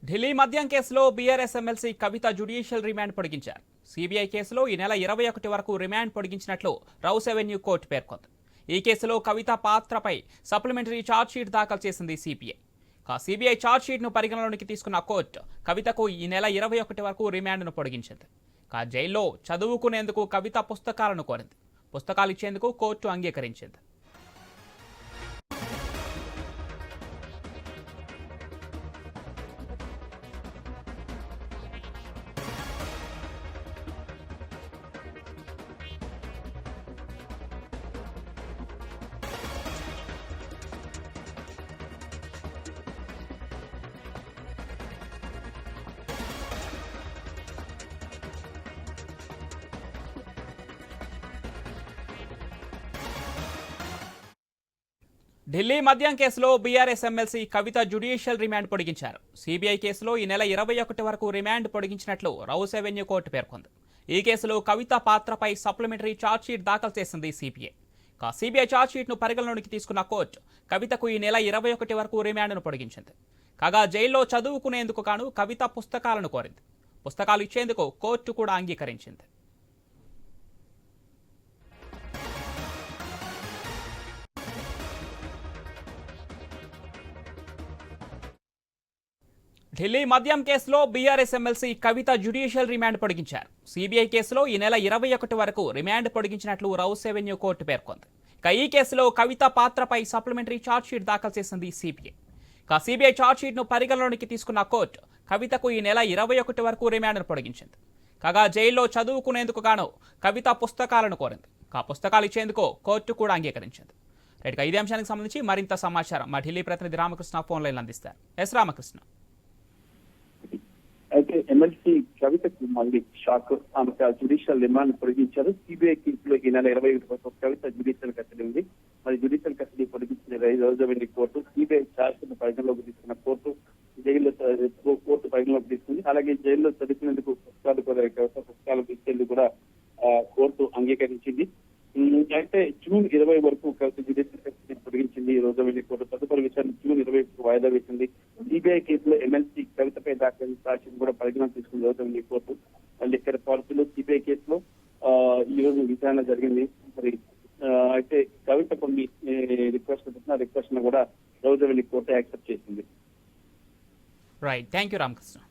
ఢిల్లీ మద్యం కేసులో BRS MLC కవిత judicial remand పొడిగించారు. CBI కేసులో ఈ నెల 21 వరకు రిమాండ్ పొడిగించినట్లు రౌస్ అవెన్యూ కోర్టు పేర్కొంది. ఈ కేసులో కవిత పాత్రపై సప్లిమెంటరీ ఛార్జ్షీట్ దాఖలు చేసింది సిబిఐ. సిబిఐ ఛార్జ్షీట్ను పరిగణలోనికి తీసుకున్న కోర్టు కవితకు ఈ నెల 21 వరకు రిమాండ్ను పొడిగించింది. జైల్లో చదువుకునేందుకు కవిత పుస్తకాలను కోరింది. పుస్తకాలు ఇచ్చేందుకు కోర్టు అంగీకరించింది. ఢిల్లీ మద్యం కేసులో బీఆర్ఎస్ ఎమ్మెల్సీ కవిత జ్యుడిషియల్ రిమాండ్ పొడిగించారు. సీబీఐ కేసులో ఈ నెల 21 వరకు రిమాండ్ పొడిగించినట్లు రౌస్ అవెన్యూ కోర్టు పేర్కొంది. ఈ కేసులో కవిత పాత్రపై సప్లిమెంటరీ ఛార్జ్షీట్ దాఖలు చేసింది సిబిఐ. సిబిఐ ఛార్జ్షీట్ను పరిగణలోనికి తీసుకున్న కోర్టు కవితకు ఈ నెల 21 వరకు రిమాండ్ను పొడిగించింది. కాగా జైల్లో చదువుకునేందుకు గాను కవిత పుస్తకాలను కోరింది. పుస్తకాలు ఇచ్చేందుకు కోర్టు కూడా అంగీకరించింది. ఢిల్లీ మద్యం కేసులో బీఆర్ఎస్ ఎమ్మెల్సీ కవిత జ్యుడిషియల్ రిమాండ్ పొడిగించారు. సీబీఐ కేసులో ఈ నెల 21 వరకు రిమాండ్ పొడిగించినట్లు రౌస్ అవెన్యూ కోర్టు పేర్కొంది. ఈ కేసులో కవిత పాత్రపై సప్లిమెంటరీ ఛార్జ్షీట్ దాఖలు చేసింది సిబిఐ. సిబిఐ ఛార్జ్షీట్ను పరిగణలోనికి తీసుకున్న కోర్టు కవితకు ఈ నెల 21 వరకు రిమాండ్ను పొడిగించింది. కాగా జైల్లో చదువుకునేందుకు గాను కవిత పుస్తకాలను కోరింది. పుస్తకాలు ఇచ్చేందుకు కోర్టు కూడా అంగీకరించింది. ఇదే అంశానికి సంబంధించి మరింత సమాచారం మా ఢిల్లీ ప్రతినిధి రామకృష్ణ ఫోన్ లైన్ అందిస్తారు. ఎస్ రామకృష్ణ. అయితే ఎమ్మెల్సీ కవితకు మళ్ళీ షాక్. ఆమె జ్యుడిషియల్ రిమాండ్ పొడిగించారు. సిబిఐ కేసులో ఈ నెల 21 వరకు కవిత జ్యుడిషియల్ కస్టడీ ఉంది. మరి జ్యుడిషియల్ కస్టడీ పొడిగించిన Rouse Avenue court CBI chargesheet పరిగణలోకి తీసుకున్న కోర్టు పరిగణలోకి తీసుకుంది. అలాగే జైల్లో చదువుకునేందుకు పుస్తకాలు ఇచ్చేందుకు కూడా కోర్టు అంగీకరించింది. అయితే జూన్ 20 వరకు కవిత జ్యుడిషియల్ కస్టడీ పొడిగించింది రౌస్ అవెన్యూ కోర్టు. తదుపరి విషయాన్ని జూన్ 20 వాయిదా వేసింది. సిబిఐ కేసులో ఎమ్మెల్సీ కవితపై దాఖలైన ఛార్జ్షీట్ కూడా పరిగణన తీసుకుని రౌస్ అవెన్యూ కోర్టు. ఇక్కడ పాలసీలో సిబిఐ కేసులో ఈ రోజు విచారణ జరిగింది. మరి అయితే కవిత కొన్ని రిక్వెస్ట్ కూడా రౌస్ అవెన్యూ కోర్టు యాక్సెప్ట్ చేసింది. Right, thank you Ramakrishna.